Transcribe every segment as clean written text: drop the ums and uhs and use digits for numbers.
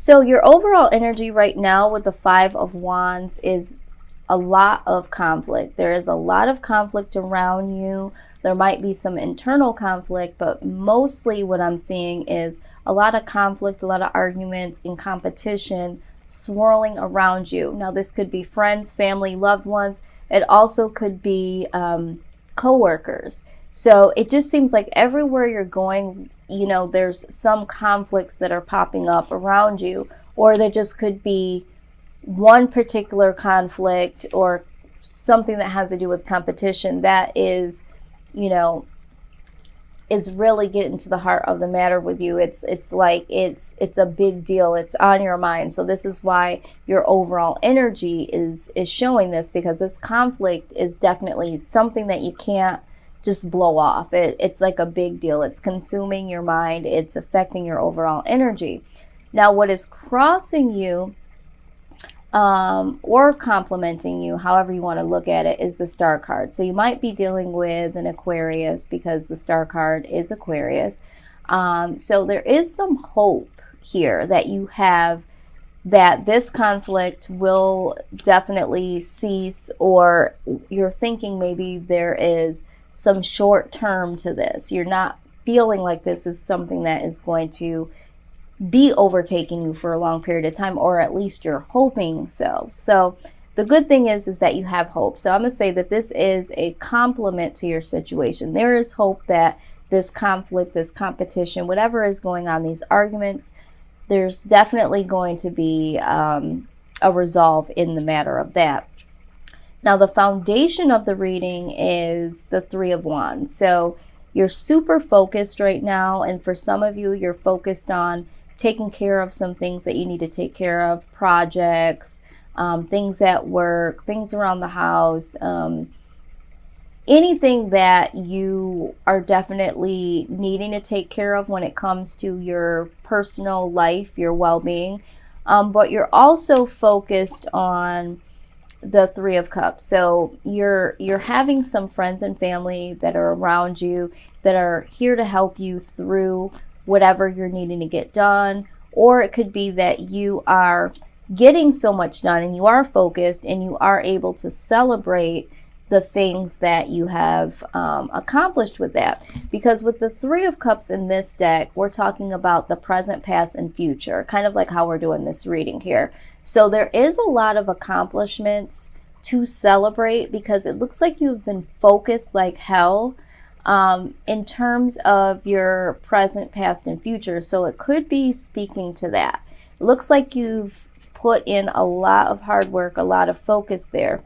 So your overall energy right now with the Five of Wands is a lot of conflict. There is a lot of conflict around you. There might be some internal conflict, but mostly what I'm seeing is a lot of conflict, a lot of arguments and competition swirling around you. Now, this could be friends, family, loved ones. It also could be co-workers. So it just seems like everywhere you're going, you know, there's some conflicts that are popping up around you, or there just could be one particular conflict or something that has to do with competition that is, you know, is really getting to the heart of the matter with you. It's like it's a big deal. It's on your mind. So this is why your overall energy is showing this, because this conflict is definitely something that you can't just blow off. It's like a big deal. It's consuming your mind. It's affecting your overall energy. Now, what is crossing you or complementing you, however you want to look at it, is the Star card. So you might be dealing with an Aquarius because the Star card is Aquarius. So there is some hope here that you have, that this conflict will definitely cease, or you're thinking maybe there is some short term to this. You're not feeling like this is something that is going to be overtaking you for a long period of time, or at least you're hoping so. So the good thing is that you have hope. So I'm going to say that this is a compliment to your situation. There is hope that this conflict, this competition, whatever is going on, these arguments, there's definitely going to be a resolve in the matter of that. Now, the foundation of the reading is the Three of Wands. So you're super focused right now, and for some of you, you're focused on taking care of some things that you need to take care of, projects, things at work, things around the house, anything that you are definitely needing to take care of when it comes to your personal life, your well-being. But you're also focused on the Three of Cups. So you're having some friends and family that are around you that are here to help you through whatever you're needing to get done. Or it could be that you are getting so much done and you are focused and you are able to celebrate the things that you have accomplished with that. Because with the Three of Cups in this deck, we're talking about the present, past, and future, kind of like how we're doing this reading here. So there is a lot of accomplishments to celebrate, because it looks like you've been focused like hell in terms of your present, past, and future. So it could be speaking to that. It looks like you've put in a lot of hard work, a lot of focus there.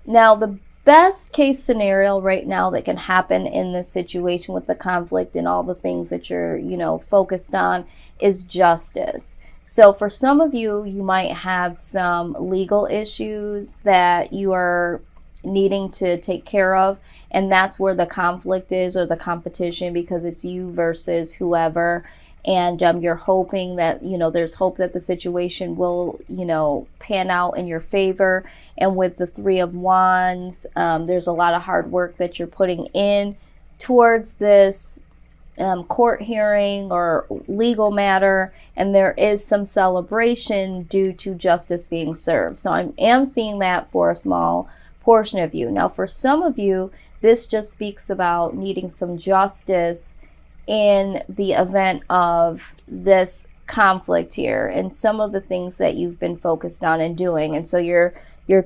Now, the best case scenario right now that can happen in this situation with the conflict and all the things that you're, you know, focused on is justice. So for some of you, you might have some legal issues that you are needing to take care of, and that's where the conflict is, or the competition, because it's you versus whoever. And you're hoping that, you know, there's hope that the situation will, you know, pan out in your favor. And with the Three of Wands, there's a lot of hard work that you're putting in towards this court hearing or legal matter, and there is some celebration due to justice being served. So I am seeing that for a small portion of you. Now, for some of you, this just speaks about needing some justice in the event of this conflict here and some of the things that you've been focused on and doing. And so you're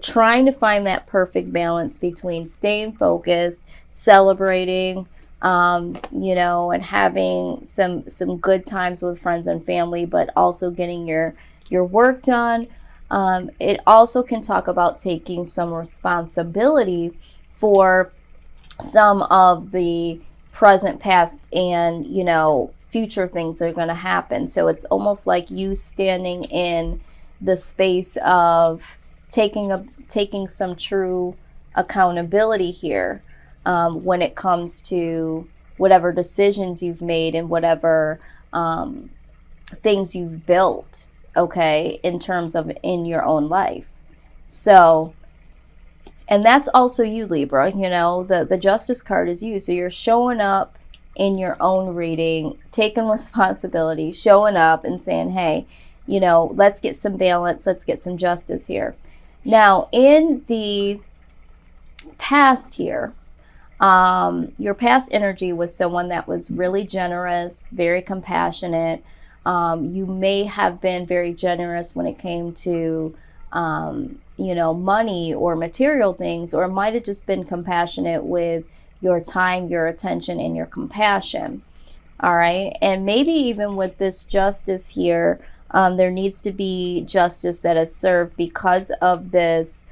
trying to find that perfect balance between staying focused, celebrating, you know, and having some good times with friends and family, but also getting your work done. It also can talk about taking some responsibility for some of the present, past, and, you know, future things that are going to happen. So it's almost like you standing in the space of taking some true accountability here when it comes to whatever decisions you've made and whatever things you've built, okay, in terms of in your own life. So, and that's also you, Libra. You know, the Justice card is you. So you're showing up in your own reading, taking responsibility, showing up and saying, hey, you know, let's get some balance, let's get some justice here. Now, in the past here, your past energy was someone that was really generous, very compassionate. You may have been very generous when it came to, you know, money or material things, or it might have just been compassionate with your time, your attention, and your compassion. All right. And maybe even with this justice here, there needs to be justice that is served because of this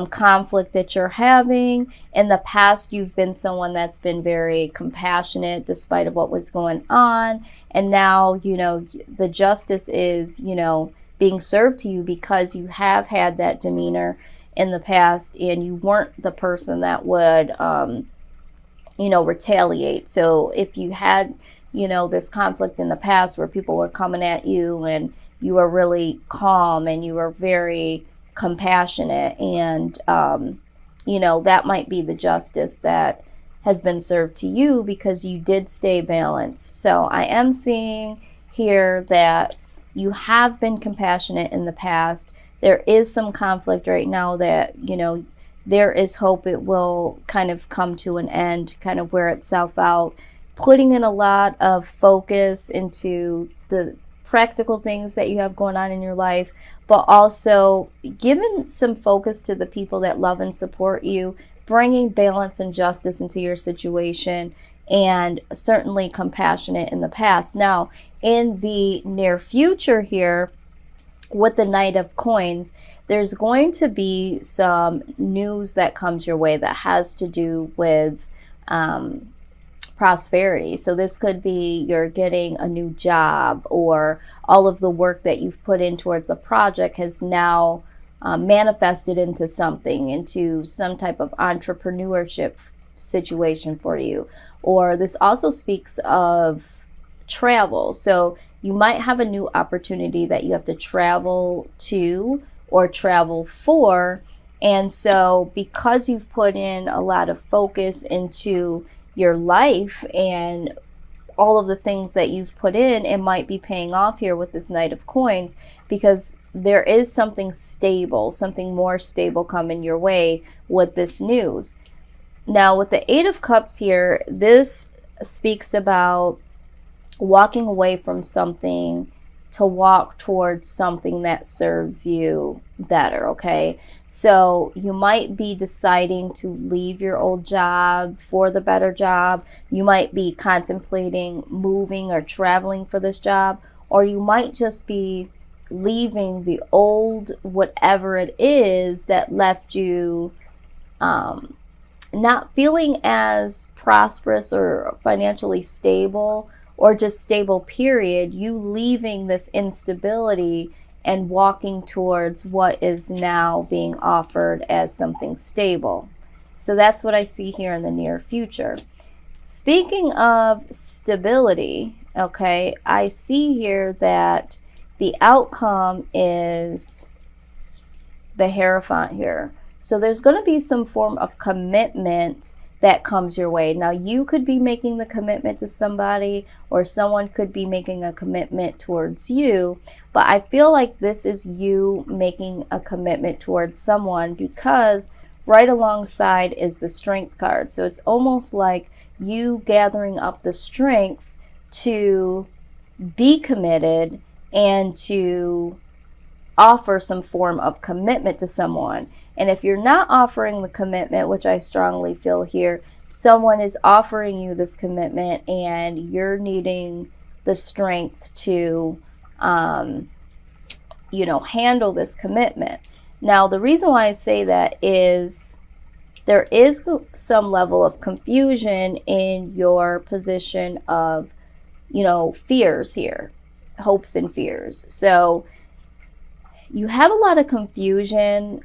conflict that you're having. In the past, you've been someone that's been very compassionate despite of what was going on. And now, you know, the justice is, you know, being served to you because you have had that demeanor in the past and you weren't the person that would, you know, retaliate. So if you had, you know, this conflict in the past where people were coming at you and you were really calm and you were very compassionate, and you know, that might be the justice that has been served to you because you did stay balanced. So I am seeing here that you have been compassionate in the past. There is some conflict right now that, you know, there is hope it will kind of come to an end, kind of wear itself out, putting in a lot of focus into the practical things that you have going on in your life, but also giving some focus to the people that love and support you, bringing balance and justice into your situation, and certainly compassionate in the past. Now, in the near future here, with the Knight of Coins, there's going to be some news that comes your way that has to do with prosperity. So this could be you're getting a new job, or all of the work that you've put in towards a project has now manifested into something, into some type of entrepreneurship situation for you. Or this also speaks of travel. So you might have a new opportunity that you have to travel to or travel for. And so because you've put in a lot of focus into your life and all of the things that you've put in, it might be paying off here with this Knight of Coins, because there is something stable, something more stable coming your way with this news. Now with the Eight of Cups here, this speaks about walking away from something to walk towards something that serves you better, okay? So you might be deciding to leave your old job for the better job. You might be contemplating moving or traveling for this job, or you might just be leaving the old whatever it is that left you not feeling as prosperous or financially stable, or just stable period. You leaving this instability and walking towards what is now being offered as something stable. So that's what I see here in the near future. Speaking of stability, okay, I see here that the outcome is the Hierophant here. So there's going to be some form of commitment that comes your way. Now you could be making the commitment to somebody, or someone could be making a commitment towards you, but I feel like this is you making a commitment towards someone, because right alongside is the Strength card. So it's almost like you gathering up the strength to be committed and to offer some form of commitment to someone. And if you're not offering the commitment, which I strongly feel here, someone is offering you this commitment and you're needing the strength to, you know, handle this commitment. Now, the reason why I say that is there is some level of confusion in your position of, you know, fears here, hopes and fears. So you have a lot of confusion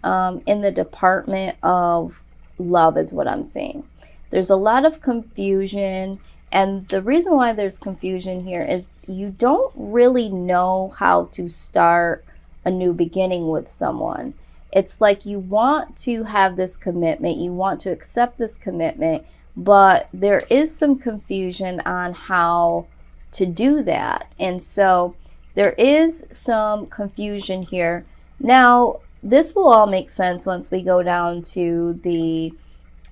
in the department of love is what I'm seeing. There's a lot of confusion, and the reason why there's confusion here is you don't really know how to start a new beginning with someone. It's like you want to have this commitment, you want to accept this commitment, but there is some confusion on how to do that. And so there is some confusion here. Now, this will all make sense once we go down to the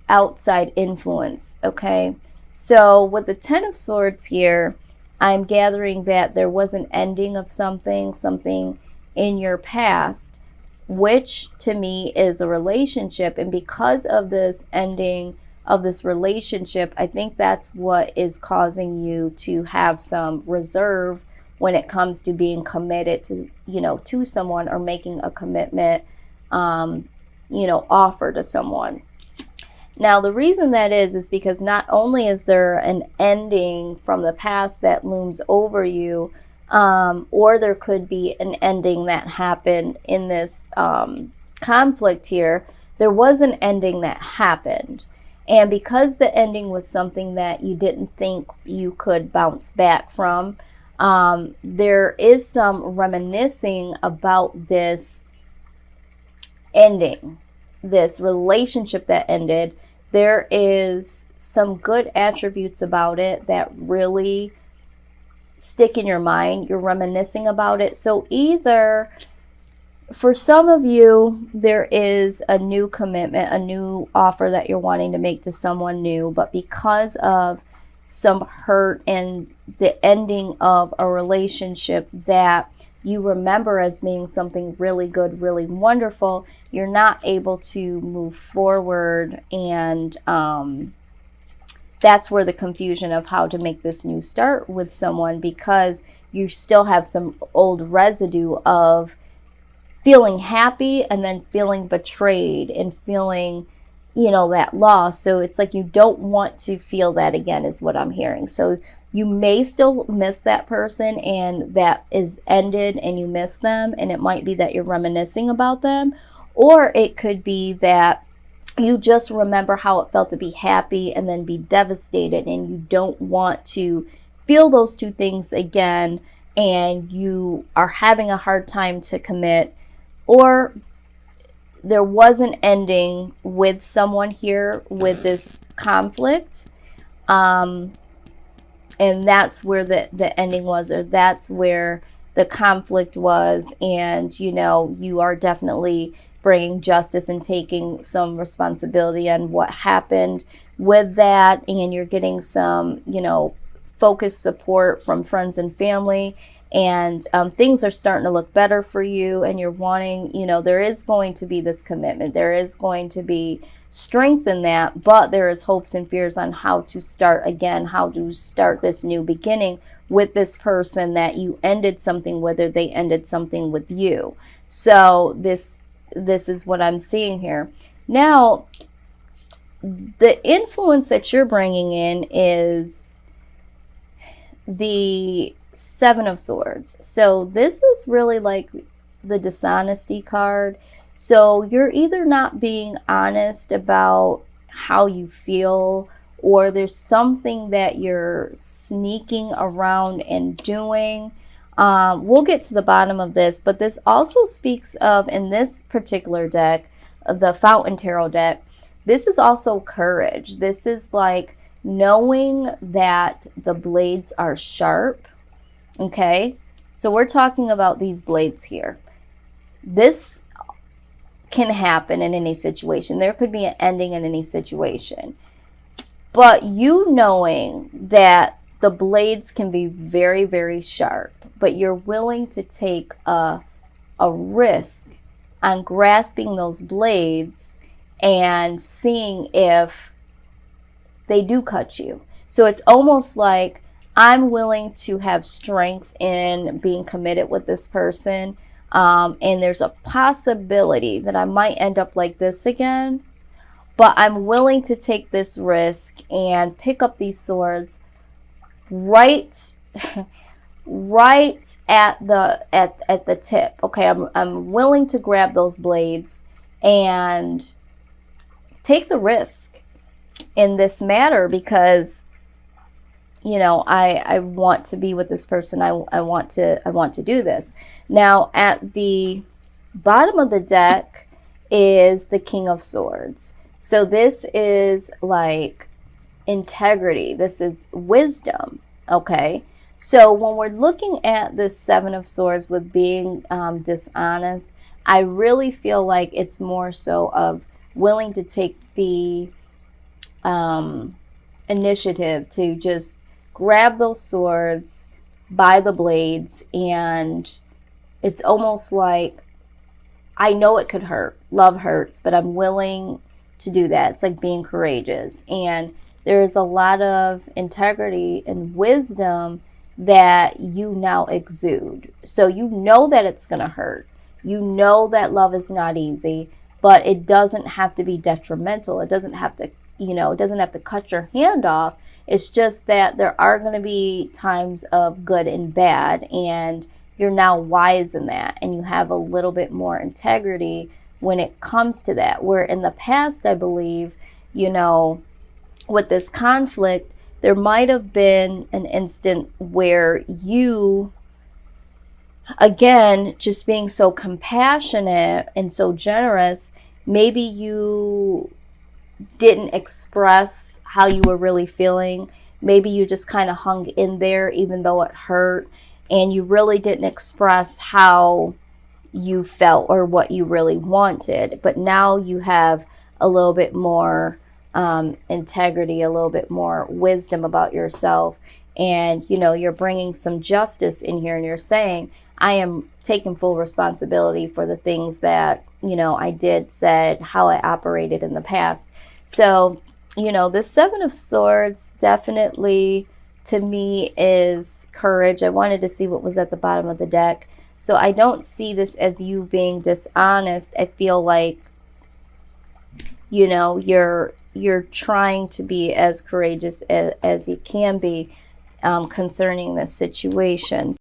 outside influence, okay? So with the Ten of Swords here, I'm gathering that there was an ending of something in your past, which to me is a relationship. And because of this ending of this relationship, I think that's what is causing you to have some reserve when it comes to being committed to, to someone, or making a commitment, offer to someone. Now, the reason that is because not only is there an ending from the past that looms over you, or there could be an ending that happened in this conflict here. There was an ending that happened. And because the ending was something that you didn't think you could bounce back from, there is some reminiscing about this ending, this relationship that ended. There is some good attributes about it that really stick in your mind. You're reminiscing about it. So either for some of you, there is a new commitment, a new offer that you're wanting to make to someone new, but because of some hurt and the ending of a relationship that you remember as being something really good, really wonderful, you're not able to move forward. And that's where the confusion of how to make this new start with someone, because you still have some old residue of feeling happy and then feeling betrayed and feeling, that loss. So it's like you don't want to feel that again, is what I'm hearing. So you may still miss that person, and that is ended and you miss them, and it might be that you're reminiscing about them, or it could be that you just remember how it felt to be happy and then be devastated, and you don't want to feel those two things again, and you are having a hard time to commit. Or there was an ending with someone here with this conflict, and that's where the ending was, or that's where the conflict was. And you are definitely bringing justice and taking some responsibility on what happened with that, and you're getting some focused support from friends and family, and things are starting to look better for you, and you're wanting, there is going to be this commitment, there is going to be strength in that, but there is hopes and fears on how to start again, how to start this new beginning with this person that you ended something with, or they ended something with you. So this is what I'm seeing here. Now, the influence that you're bringing in is the Seven of Swords. So this is really like the dishonesty card. So you're either not being honest about how you feel, or there's something that you're sneaking around and doing. We'll get to the bottom of this, but this also speaks of, in this particular deck, the Fountain Tarot deck, this is also courage. This is like knowing that the blades are sharp. Okay, so we're talking about these blades here. This can happen in any situation. There could be an ending in any situation. But you knowing that the blades can be very, very sharp, but you're willing to take a risk on grasping those blades and seeing if they do cut you. So it's almost like, I'm willing to have strength in being committed with this person, and there's a possibility that I might end up like this again, but I'm willing to take this risk and pick up these swords right at the tip. Okay, I'm willing to grab those blades and take the risk in this matter, because I want to be with this person. I want to do this. Now, at the bottom of the deck is the King of Swords. So this is like integrity. This is wisdom. Okay. So when we're looking at this Seven of Swords with being dishonest, I really feel like it's more so of willing to take the initiative to just grab those swords by the blades, and it's almost like, I know it could hurt. Love hurts, but I'm willing to do that. It's like being courageous. And there's a lot of integrity and wisdom that you now exude. So you know that it's going to hurt. You know that love is not easy, but it doesn't have to be detrimental. It doesn't have to, it doesn't have to cut your hand off. It's just that there are going to be times of good and bad, and you're now wise in that, and you have a little bit more integrity when it comes to that. Where in the past, I believe, with this conflict, there might have been an instant where you, again, just being so compassionate and so generous, maybe you didn't express how you were really feeling. Maybe you just kind of hung in there even though it hurt, and you really didn't express how you felt or what you really wanted. But now you have a little bit more integrity, a little bit more wisdom about yourself, and you're bringing some justice in here, and you're saying, I am taking full responsibility for the things that I did, said, how I operated in the past. So this Seven of Swords definitely, to me, is courage. I wanted to see what was at the bottom of the deck. So I don't see this as you being dishonest. I feel like, you're trying to be as courageous as you can be concerning this situation.